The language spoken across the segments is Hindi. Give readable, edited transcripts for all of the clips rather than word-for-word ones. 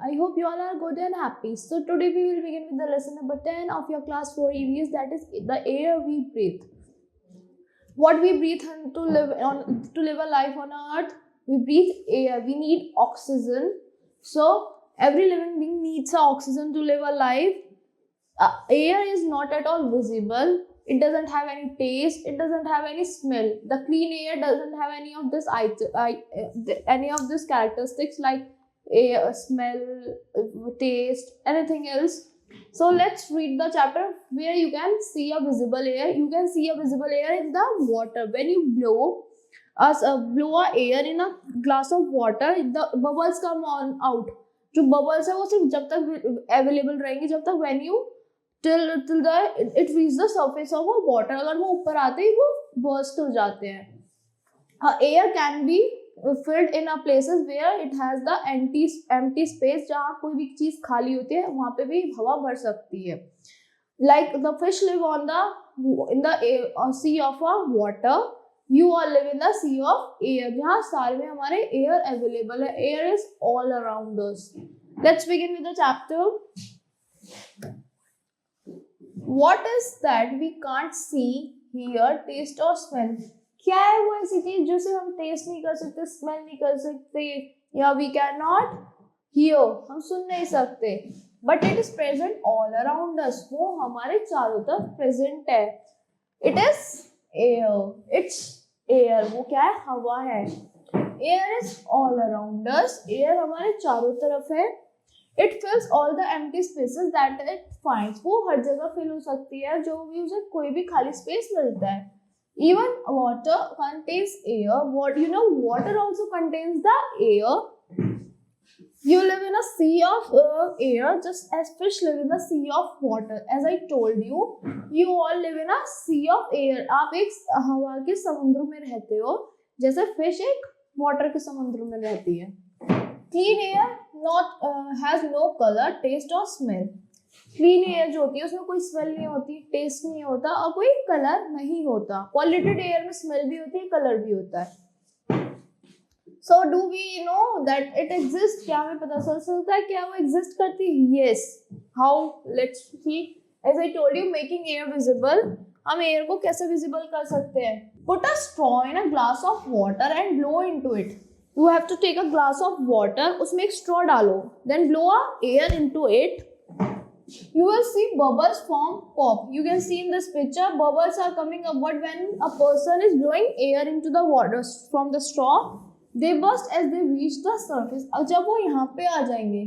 I hope you all are good and happy. So today we will begin with the lesson number 10 of your class 4 EVS, that is the air we breathe. What we breathe to live a life on earth? We breathe air. We need oxygen. So every living being needs oxygen to live a life. Air is not at all visible. It doesn't have any taste. It doesn't have any smell. The clean air doesn't have any of this characteristics like air, smell, taste, anything else. So let's read the chapter where you can see a visible air. You can see a visible air in the water. When you blow a air in a glass of water, the bubbles come out. जो bubbles है वो सिर्फ जब तक available रहेंगे जब तक when you till it reaches the surface of a water. अगर वो ऊपर आते ही वो burst हो जाते हैं. Air can be filled in a places where it has the empty space. जहाँ कोई भी चीज खाली होती है वहाँ पे भी हवा भर सकती है. Like the fish live in the sea of water. You all live in the sea of air. जहाँ सारे में हमारे air available है. Air is all around us. Let's begin with the chapter. What is that we can't see, hear, taste or smell? क्या है वो ऐसी चीज जिसे हम टेस्ट नहीं कर सकते, स्मेल नहीं कर सकते, या वी कैन नॉट हियर, हम सुन नहीं सकते, but it is present all around us, वो हमारे चारों तरफ प्रेजेंट है. It is air. It's air. वो क्या है? हवा है. Air is all around us. Air हमारे चारों तरफ है. It fills all the empty spaces that it finds. वो हर जगह फिल हो सकती है जो भी उसे कोई भी खाली स्पेस मिलता है. Even water contains air. Water also contains the air. You live in a sea of air just as fish live in the sea of water. As I told you, you all live in a sea of air. आप एक हवा के समुद्र में रहते हो जैसे फिश एक वाटर के समुद्र में रहती है. Clean air has no color, taste or smell. Clean air जो होती है उसमें कोई स्मेल नहीं होती, टेस्ट नहीं होता और कोई कलर नहीं होता. Polluted air में स्मेल भी होती है, कलर भी होता है. So do we know that it exists? क्या हमें पता चल सकता है क्या वो exist करती है? Yes. How? Let's see. As I told you, making air visible. हम एयर को कैसे visible कर सकते हैं? Put a straw in a glass of water and blow into it. You have to take a glass of water, उसमें एक straw डालो, then blow air into it. You will see bubbles pop. You can see in this picture bubbles are coming upward when a person is blowing air into the water from the straw. They burst as they reach the surface. अब जब वो यहाँ पे आ जाएंगे,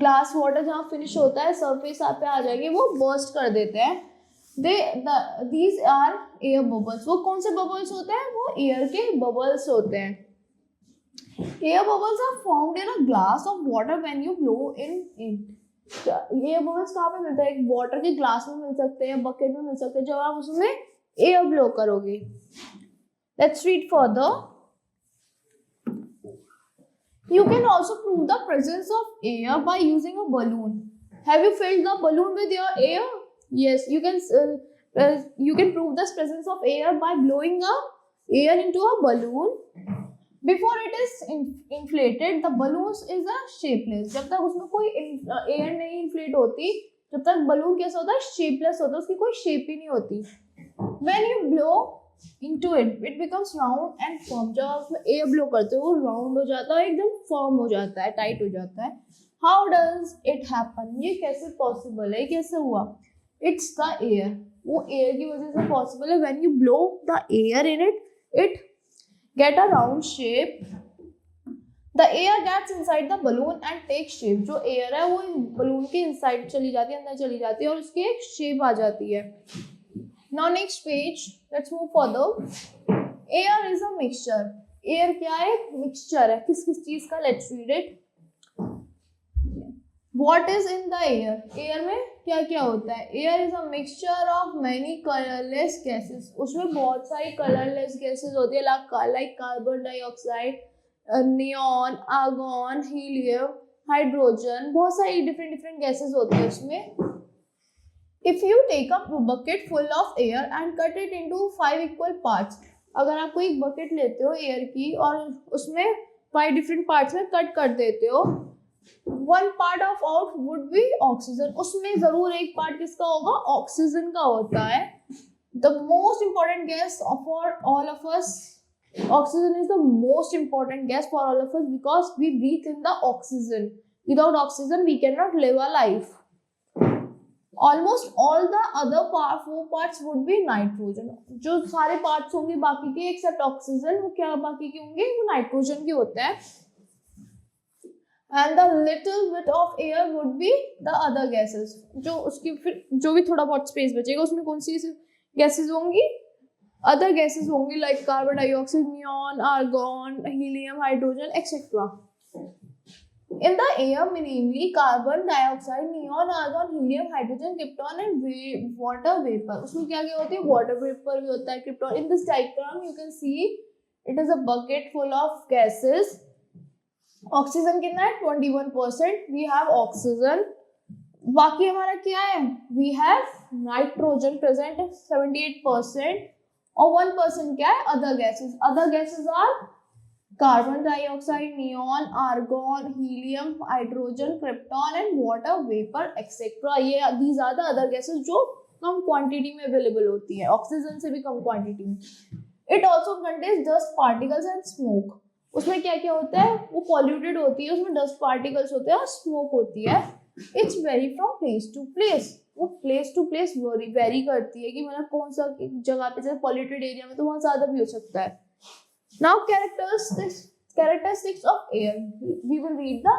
ग्लास वाटर जहाँ फिनिश होता है सरफेस पे आ जाएंगे, वो burst कर देते हैं. These are air bubbles. वो कौन से bubbles होते हैं? वो air के bubbles होते हैं. Air bubbles are formed in a glass of water when you blow in it. Air bubbles कहाँ पे मिलता है? एक water के glass में मिल सकते हैं, bucket में मिल सकते हैं जब आप उसमें air blow करोगे. Let's read further. You can also prove the presence of air by using a balloon. Have you filled the balloon with your air? Yes, you can prove the presence of air by blowing air into a balloon. Before it is inflated, the balloon is a shapeless. जब तक उसमें कोई एयर नहीं इन्फ्लेट होती, जब तक बलून कैसा होता है? शेपलेस होता है, उसकी कोई शेप ही नहीं होती. When you blow into it, it becomes round and firm. जब आप उसमें एयर ब्लो करते हो वो राउंड हो जाता है, एकदम फर्म हो जाता है, टाइट हो जाता है. How does it happen? ये कैसे पॉसिबल है? कैसे हुआ? It's the air. वो एयर की वजह से पॉसिबल है. When you blow the air in it, it get a round shape. The air gets inside the balloon and takes shape. जो air है वो balloon के inside चली जाती है, अंदर चली जाती है और उसकी एक shape आ जाती है. Now next page, let's move further. Air is a mixture. Air क्या है? Mixture है. किस किस चीज का? Let's read it. What is in the air? Air में क्या क्या होता है? Air is a mixture of many colorless gases. उसमें बहुत सारी colorless gases होती है, like carbon dioxide, neon, argon, helium, hydrogen. बहुत सारी different gases होती है उसमें. If you take a bucket full of air and cut it into 5 equal parts, अगर आप कोई एक bucket लेते हो air की और उसमें 5 different parts में cut कर देते हो, one part of out would be oxygen, उसमें जरूर एक पार्ट किसका होगा, ऑक्सीजन का होता है. The most important gas for all of us, oxygen is the most important gas for all of us because we breathe in the oxygen. Without oxygen we cannot live a life. Almost all the other four parts would be nitrogen. जो सारे parts होंगे बाकी के except oxygen, वो क्या बाकी के होंगे, वो nitrogen के होते हैं. And the little bit of air would be the other gases. जो उसकी फिर जो भी थोड़ा बहुत space बचेगा उसमें कौन सी gases होंगी, other gases होंगी like carbon dioxide, neon, argon, helium, hydrogen, etc. In the air, namely carbon dioxide, neon, argon, helium, hydrogen, krypton and water vapor. उसमें क्या क्या होती है, water vapor भी होता है, krypton. In this diagram you can see it is a bucket full of gases. Oxygen कितना है, 21%. We have oxygen. बाकी हमारा क्या है, we have nitrogen present 78%. और 1% क्या है, other gases. Other gases are carbon dioxide, neon, argon, helium, hydrogen, krypton and water vapour etcetera. ये these are the other gases जो कम क्वांटिटी में अवेलेबल होती है, ऑक्सीजन से भी कम क्वांटिटी में. It also contains dust particles and smoke. उसमें क्या क्या होता है, वो पॉल्यूटेड होती है, उसमें डस्ट पार्टिकल्स होते हैं और स्मोक होती है. It's vary from place to place. वो प्लेस टू प्लेस वेरी करती है कि मतलब कौन सा जगह पे, जैसे पॉल्यूटेड एरिया में तो वहां ज्यादा भी हो सकता है. Now characteristics of air, we will read the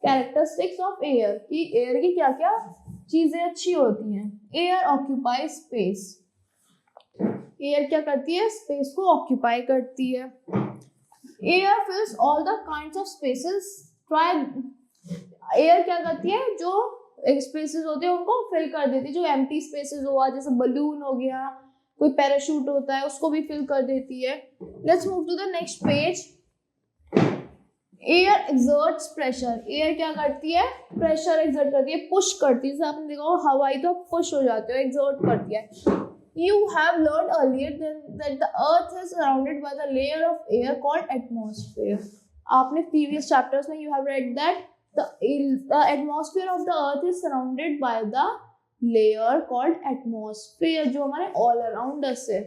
characteristics of air कि एयर की क्या क्या चीजें अच्छी होती हैं. Air occupy space. एयर क्या करती है, स्पेस को ऑक्यूपाई करती है. Air fills all the kinds of spaces. Air क्या करती है, जो स्पेसेस होते हैं उनको फिल कर देती है. जो एम्प्टी स्पेसेस हुआ, जैसे बलून हो गया, कोई पैराशूट होता है, उसको भी फिल कर देती है. Let's move to the next page. Air exerts pressure. Air क्या करती है, प्रेशर एक्सर्ट करती है, पुश करती है. जैसे आपने देखा हवाई तो पुश हो जाते हो, एक्सर्ट करती है. You have learned earlier that the earth is surrounded by the layer of air called atmosphere. आपने previous chapters में you have read that the atmosphere of the earth is surrounded by the layer called atmosphere जो हमारे all around us है.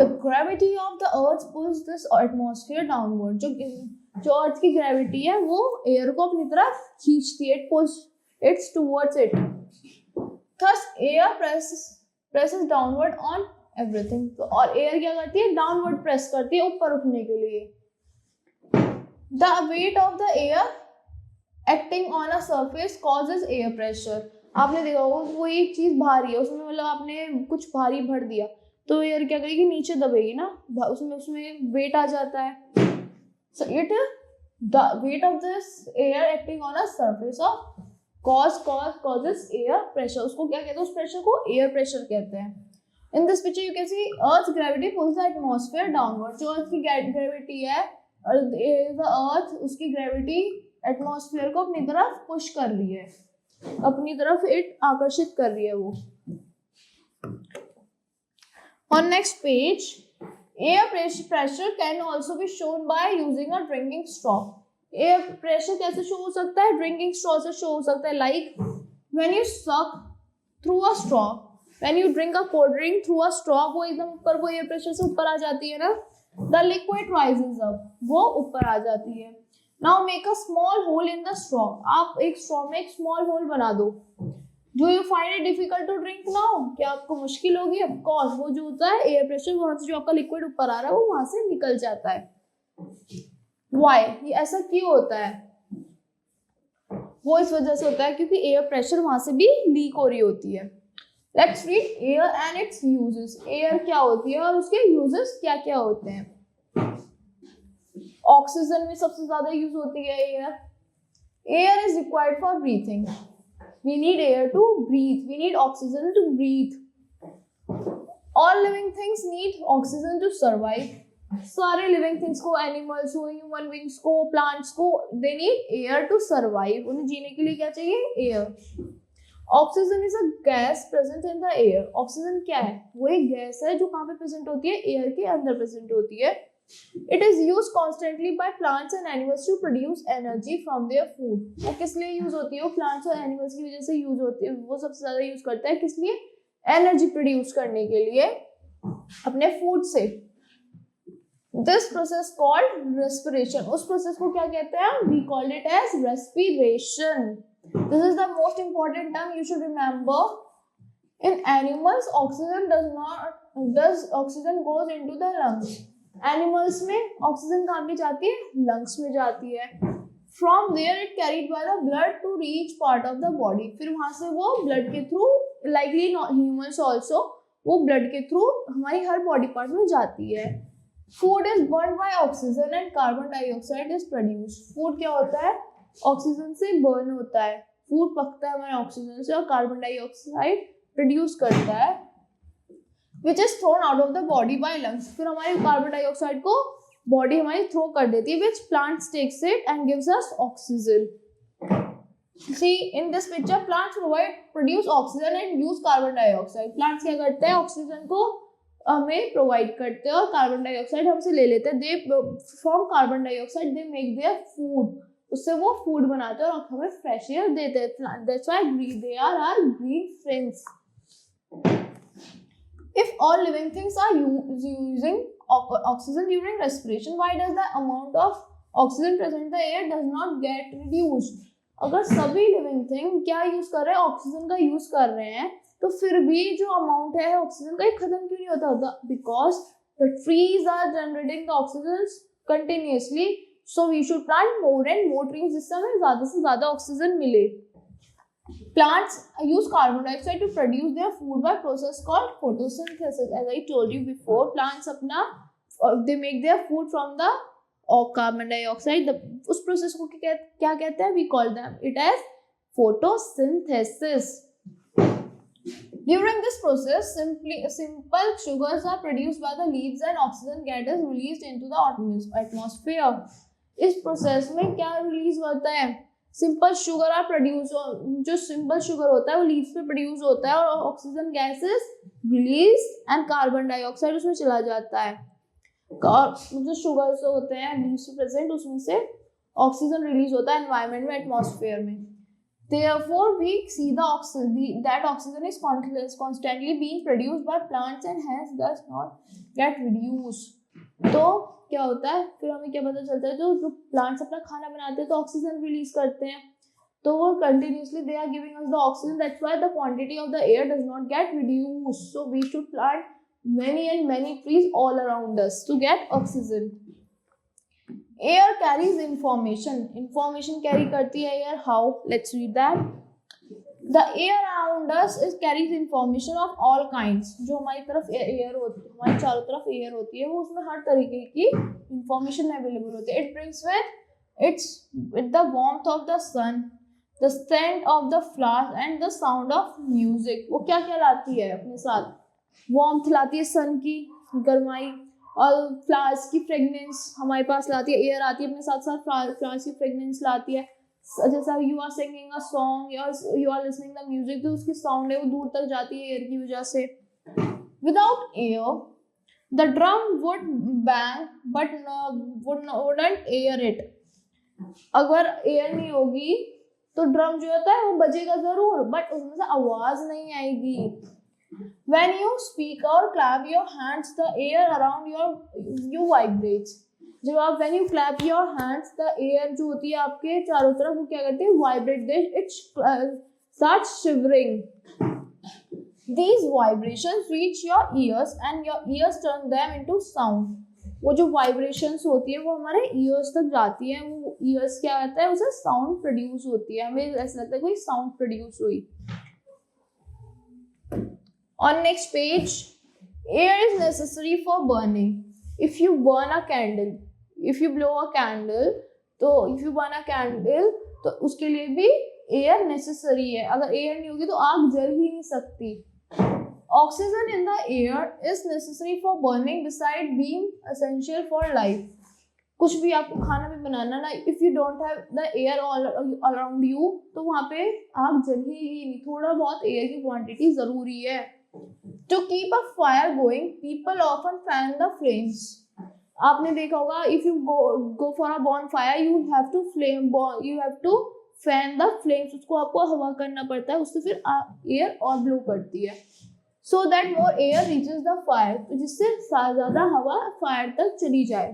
The gravity of the earth pulls this atmosphere downward. जो earth की gravity है वो air को अपनी तरफ खींचती है, it pulls it towards it. Thus air presses downward on everything. तो और air क्या करती है, downward press करती है ऊपर उठने के लिए. The weight of the air acting on a surface causes air pressure. आपने देखा होगा वो एक चीज भारी है, उसमें मतलब आपने कुछ भारी भर दिया तो एयर क्या करेगी, नीचे दबेगी ना, उसमें वेट आ जाता है. So the weight of this air acting on a surface of causes air pressure. उसको क्या कहते हैं, उस प्रेशर को एयर प्रेशर कहते हैं. In this picture you can see Earth's gravity pulls the atmosphere downward. जो अर्थ की ग्रेविटी है, the Earth उसकी ग्रेविटी एटमॉस्फेयर को अपनी तरफ पुश कर रही है, अपनी तरफ इट आकर्षित कर रही है वो. On next page, air pressure can also be shown by using a drinking straw. Air pressure कैसे शो हो सकता है, ड्रिंकिंग स्ट्रॉ से शो हो सकता है. लाइक व्हेन यू सक through a straw, when you drink a cold drink through a straw, वो एकदम ऊपर, वो एयर प्रेशर से ऊपर आ जाती है ना. द लिक्विड राइजेस अप, वो ऊपर आ जाती है. Now make a small hole in the straw. आप एक स्ट्रॉ में एक स्मॉल होल बना दो. Do you find it difficult to drink now, क्या आपको मुश्किल होगी? ऑफ कोर्स, वो जो होता है एयर प्रेशर, वहां से जो आपका लिक्विड ऊपर आ रहा है वो वहां से निकल जाता है. Why? ये ऐसा क्यों होता है? वो इस वजह से होता है क्योंकि एयर प्रेशर वहां से भी लीक हो रही होती है. Let's read air and its uses. Air क्या होती है और उसके यूजेस क्या क्या होते हैं. ऑक्सीजन में सबसे ज्यादा यूज होती है air. Air is required for breathing. We need air to breathe. We need oxygen to breathe. All living things need oxygen to survive. सारे लिविंग थिंग्स को, एनिमल्स को, ह्यूमन बीइंग्स को, प्लांट्स को, they need air to survive. उन्हें जीने के लिए क्या चाहिए, air. Oxygen is a gas present in the air. Oxygen क्या है, वो एक गैस है जो कहाँ पे प्रेजेंट होती है, एयर के अंदर प्रेजेंट होती है. It is used constantly by plants and animals to produce energy from their food. वो किस लिए यूज होती है? वो प्लांट्स और एनिमल्स की वजह से यूज होती है, वो सबसे ज्यादा यूज करता है किस लिए? एनर्जी प्रोड्यूस करने के लिए अपने फूड से. This process called respiration. उस प्रोसेस को क्या कहते हैं? We called it as respiration. This is the most important term you should remember. In animals, oxygen goes into the lungs. Animals में ऑक्सीजन कहाँ पे जाती है? लंग्स में जाती है. From there it carried by the blood to reach part of the body. फिर वहां से वो ब्लड के थ्रू, likely humans also, वो ब्लड के थ्रू हमारी हर बॉडी पार्ट में जाती है. Food is burned by oxygen and carbon dioxide is produced. Food क्या होता है? ऑक्सीजन से बर्न होता है. फूड पकता है हमारे ऑक्सीजन से और कार्बन डाइऑक्साइड प्रोड्यूस करता है, which is thrown out of the body by lungs. फिर हमारे कार्बन डाइऑक्साइड को बॉडी हमारी थ्रो कर देती है, which plants takes it and gives us oxygen. See in this picture, plants produce oxygen and use carbon dioxide. Plants क्या करते हैं? ऑक्सीजन को हमें प्रोवाइड करते हैं और कार्बन डाइऑक्साइड हमसे ले लेते हैं. They from carbon dioxide they make their food. उससे वो फूड बनाते हैं और हमें फ्रेश एयर देते हैं. That's why they are our green friends. If all living things are using oxygen during respiration, why does the amount of oxygen present in the air does not get reduced? अगर सभी लिविंग थिंग क्या यूज कर रहे हैं? ऑक्सीजन का यूज कर रहे हैं, तो फिर भी जो अमाउंट है ऑक्सीजन का खत्म क्यों नहीं होता? Because the trees are generating the oxygen continuously, so we should plant more and more trees जिससे हमें ज्यादा से ज्यादा ऑक्सीजन मिले. Plants use carbon dioxide to produce their food by process called photosynthesis. As I told you before, plants अपना they make their food from the carbon dioxide. उस process को क्या कहते हैं? We call them it as photosynthesis. During this process, simple sugars are produced by the leaves and oxygen gas is released into the atmosphere. इस process में क्या release होता है? Simple sugar are produce. जो सिंपल शुगर होता है वो लीव्स पे प्रोड्यूस होता है और oxygen gases release and carbon dioxide उसमें चला जाता है. और जो शुगर से होते हैं लीव्स पे प्रेजेंट, उसमें से ऑक्सीजन रिलीज होता है एनवायरनमेंट में, एटमॉस्फेयर में. Therefore, we see that oxygen is constantly being produced by plants and hence does not get reduced. तो क्या होता है? फिर हमें क्या पता चलता है? जो प्लांट्स अपना खाना बनाते हैं तो ऑक्सीजन रिलीज करते हैं, तो वो continuously they are giving us the oxygen. That's why the quantity of the air does not get reduced. So we should plant many and many trees all around us to get oxygen. Air carries information. Information carry करती है air. How? Let's read that. The air around us carries information of all kinds. जो हमारी तरफ एयर होती है, हमारी चारों तरफ एयर होती है, वो उसमें हर तरीके की इंफॉर्मेशन अवेलेबल होती है. It brings with the warmth of the sun, the scent of the flowers and the sound of music. वो क्या क्या लाती है अपने साथ? वार्मथ लाती है सन की गर्माई, और फ्लावर्स की फ्रेगनेंस हमारे पास लाती है. एयर आती है अपने साथ साथ फ्लावर्स की फ्रेगनेंस लाती है. जैसा you are singing a song, you are listening the music, तो उसकी साउंड है वो दूर तक जाती है एयर की वजह से. Without air the drum would bang but wouldn't air it. अगर एयर नहीं होगी तो ड्रम जो होता है वो बजेगा जरूर, बट उसमें से आवाज नहीं आएगी. When you speak or clap your hands, the air around you vibrates. जब आप when you clap your hands, the air जो होती है आपके चारों तरफ वो क्या करती है? Vibrate. It starts shivering. These vibrations reach your ears and your ears turn them into sound. वो जो vibrations होती है वो हमारे ears तक जाती है. वो ears क्या करता है? उसे sound produce होती है. हमें ऐसा लगता है कोई sound produce हुई. On next page, air is necessary for burning. If you burn a candle, if you blow a candle, तो if you burn a candle, तो उसके लिए भी air necessary है. अगर air नहीं होगी तो आग जल ही नहीं सकती. Oxygen in the air is necessary for burning beside being essential for life. कुछ भी आपको खाना भी बनाना ना, if you don't have the air all around you, तो वहाँ पे आग जल ही नहीं. थोड़ा बहुत air की quantity जरूरी है. To keep a fire going, people often fan the flames. आपने देखा होगा, if you go for a bonfire, you have to fan the flames, उसको आपको हवा करना पड़ता है, उससे फिर एयर और ब्लो करती है, so that more air reaches the fire, तो जिससे ज्यादा हवा फायर तक चली जाए.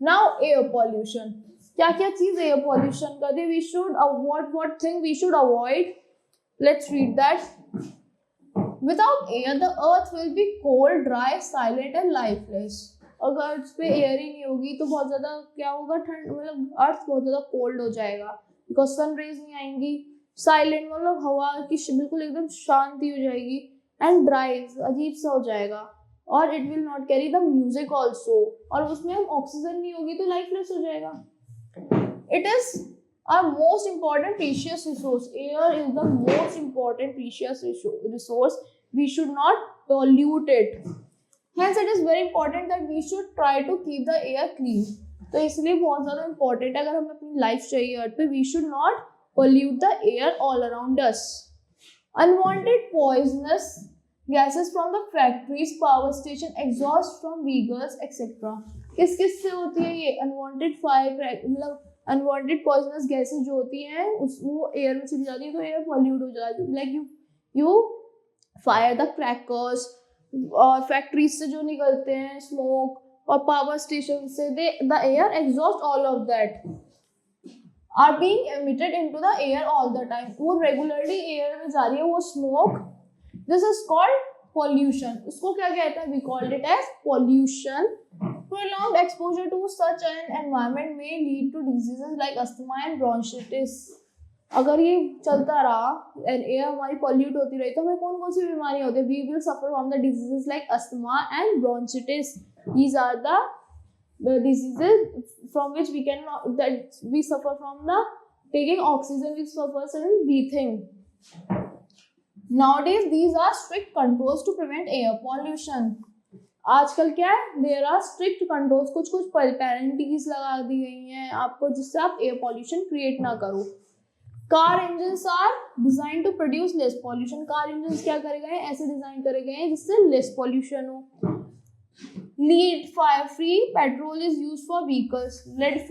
नाउ एयर पॉल्यूशन, क्या क्या चीज एयर पॉल्यूशन करती है. We should what thing we should avoid. Let's read that. Without air, the earth will be cold, dry, silent and lifeless. अगर उस पे एयर ही नहीं होगी तो बहुत ज्यादा क्या होगा, ठंड, मतलब अर्थ बहुत ज्यादा कोल्ड हो जाएगा, बिकॉज सन रेज नहीं आएंगी. साइलेंट मतलब हवा की बिल्कुल एकदम शांति हो जाएगी. एंड ड्राई, अजीब सा हो जाएगा. और it will not carry the music also, और उसमें हम ऑक्सीजन नहीं होगी तो लाइफलेस हो जाएगा. It is our most important precious resource. Air is the most important precious resource. We should not pollute it. Hence it is very important that we should try to keep the air clean. तो इसलिए बहुत ज़्यादा important है, अगर हमें अपनी लाइफ चाहिए अर्थ पे, we should not pollute the air all around us. Unwanted poisonous gases from the factories, power station, exhaust from vehicles, etc. किस किस से होती है ये unwanted fire, मतलब अनवांटेड पॉइजनस गैसेस जो होती हैं वो एयर में चली जाती है, तो एयर पॉल्यूट हो जाती है. Like you fire the crackers, और फैक्ट्रीज से जो निकलते हैं स्मोक, और पावर स्टेशन से the air exhaust, all of that are being emitted into the air all the time. वो रेगुलरली एयर में जा रही है वो smoke. This is called pollution. उसको क्या कहते हैं? We called it as pollution. Prolonged exposure to such an environment may lead to diseases like asthma and bronchitis. अगर ये चलता रहा and air हमारी pollute होती रही तो हमें कौन कौन सी बीमारियां होती है? We will suffer from the diseases like asthma and bronchitis. These are the diseases from which we suffer from the taking oxygen which suffers in breathing. Nowadays these are strict controls to prevent air pollution. आजकल क्या है, देयर आर स्ट्रिक्ट कंट्रोल्स, कुछ कुछ पेनल्टीज लगा दी गई हैं आपको, जिससे आप एयर पॉल्यूशन क्रिएट ना करो. Car engines are design to produce less pollution. Car engines क्या करे गए हैं, ऐसे डिजाइन करे गए हैं जिससे लेस पॉल्यूशन हो. Lead fire free petrol is use for vehicles. Lead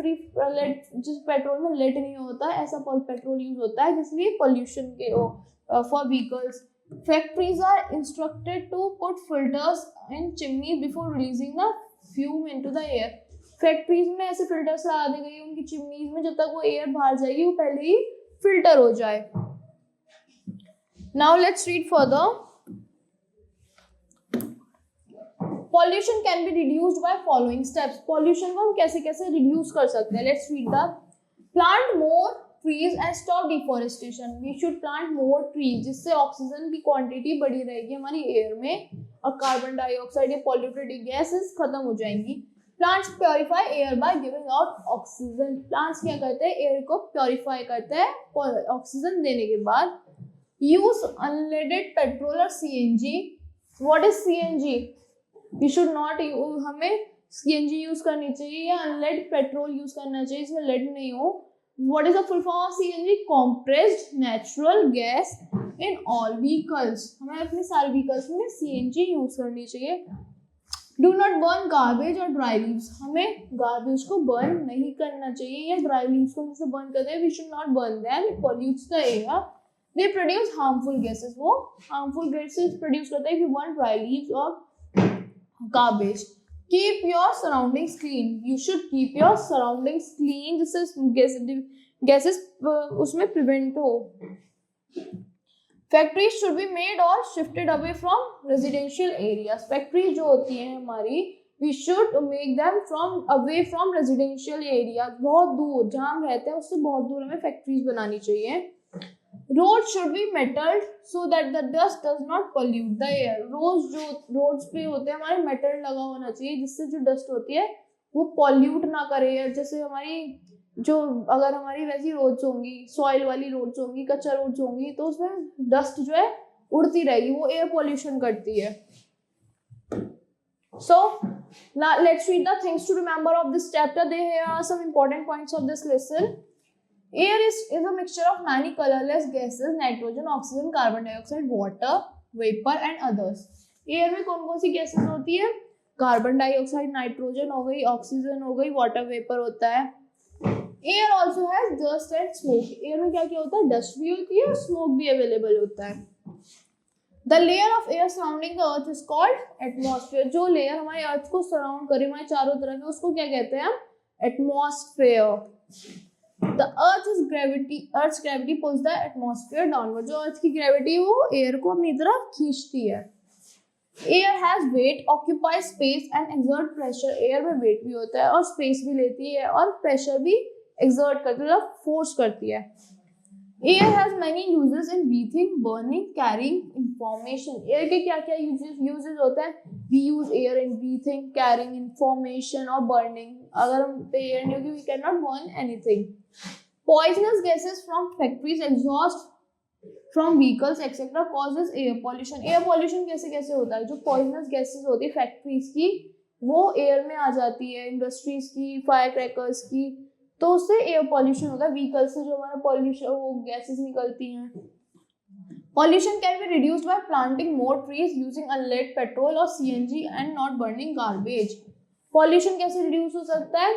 जिस पेट्रोल में लेड नहीं होता ऐसा पेट्रोल यूज होता है जिसलिए पॉल्यूशन के हो for vehicles. Factories are instructed to put filters in chimneys before releasing the fume into the air. Factories में ऐसे filters लगा दी गई उनकी चिमनीज में, जब तक वो एयर बाहर जाएगी वो पहले ही फिल्टर हो जाए. Now let's read further. Pollution can be reduced by following steps. Pollution को हम कैसे कैसे reduce कर सकते हैं? Let's read the. Plant more trees and stop deforestation. We should plant more trees, जिससे ऑक्सीजन की क्वांटिटी बढ़ी रहेगी हमारी एयर में, और कार्बन डाइऑक्साइड या पॉल्यूटेड गैसेस खत्म हो जाएंगी. Plants purify air by giving out oxygen. Plants क्या करते हैं, एयर को प्योरीफाई करते हैं ऑक्सीजन देने के बाद. यूज अनलेडेड पेट्रोल और CNG. What is CNG? We should not, हमें सीएनजी यूज करनी चाहिए या अनलेड पेट्रोल यूज करना चाहिए, इसमें लेड नहीं हो. What is the full form of CNG? Compressed natural gas in all vehicles. हमें अपने सारे vehicles में CNG यूज करनी चाहिए. Do not burn garbage or dry leaves. हमें garbage को burn नहीं करना चाहिए, या dry leaves को जैसे burn करते हैं, we should not burn them. It pollutes the air. They produce harmful gases. वो harmful gases produce करते हैं if you burn dry leaves or garbage. Keep your surroundings clean. You should keep your surroundings clean, जिससे gases उसमें prevent हो. Factories should be made or shifted away from residential areas. Factories जो होती हैं हमारी, we should make them away from residential areas. बहुत दूर जहाँ हम रहते हैं उससे बहुत दूर हमें factories बनानी चाहिए. Roads should be metalled so that the dust does not pollute the air. Roads पे होते हैं हमारे मेटल लगा होना चाहिए, जिससे जो डस्ट होती है वो पॉल्यूट ना करे एयर. जैसे हमारी जो अगर हमारी वैसी रोड्स होंगी, सॉइल वाली रोड्स होंगी, कच्चा रोड्स होंगी, तो उसमें डस्ट जो है उड़ती रहेगी, वो एयर पॉल्यूशन करती है. So now let's read the things to remember of this chapter. Here are some important points of this lesson. Air is a mixture of many colorless gases: nitrogen, oxygen, carbon dioxide, water, vapor and others. Air में कौन कौन सी gases होती है? कार्बन डाइऑक्साइड, नाइट्रोजन हो गई, ऑक्सीजन हो गई, वाटर वेपर होता है। Air also has dust and smoke, air में क्या क्या होता है, डस्ट भी होती है और स्मोक भी अवेलेबल होता है। The layer of air surrounding the earth is called atmosphere, जो लेयर हमारे अर्थ को सराउंड करे, हमारे चारों तरफ है, उसको क्या कहते हैं हम, atmosphere. The Earth's gravity pulls the atmosphere downward, जो अर्थ की ग्रेविटी वो एयर को अपनी तरफ खींचती है। Air has weight, occupy space and exert pressure, air में वेट भी होता है और स्पेस भी लेती है और प्रेशर भी एक्सर्ट करती है, मतलब फोर्स करती है। Air has many uses in breathing, burning, carrying information, air के क्या क्या यूजेस होते हैं, we use air in breathing, carrying information और बर्निंग, अगर हम पे एयर नहीं होगी we can not burn anything. Poisonous gases from factories, exhaust from vehicles etcetera causes air pollution, air pollution कैसे कैसे होता है, जो पॉइजनस गैसेस होती है फैक्ट्रीज की वो एयर में आ जाती है, इंडस्ट्रीज की, फायर क्रैकर्स की, तो उससे एयर पॉल्यूशन होता है, व्हीकल से जो हमारा पॉल्यूशन वो गैसेस निकलती हैं। Pollution can be reduced by planting more trees, using unleaded petrol और CNG and not burning garbage, pollution कैसे रिड्यूस हो सकता है,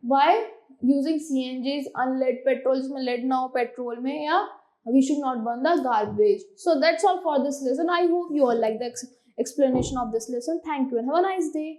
by using CNGs, unleaded petrol, जिसमें लेड ना हो पेट्रोल में, या we should not burn the garbage. So that's all for this lesson. I hope you all like the explanation of this lesson. Thank you and have a nice day.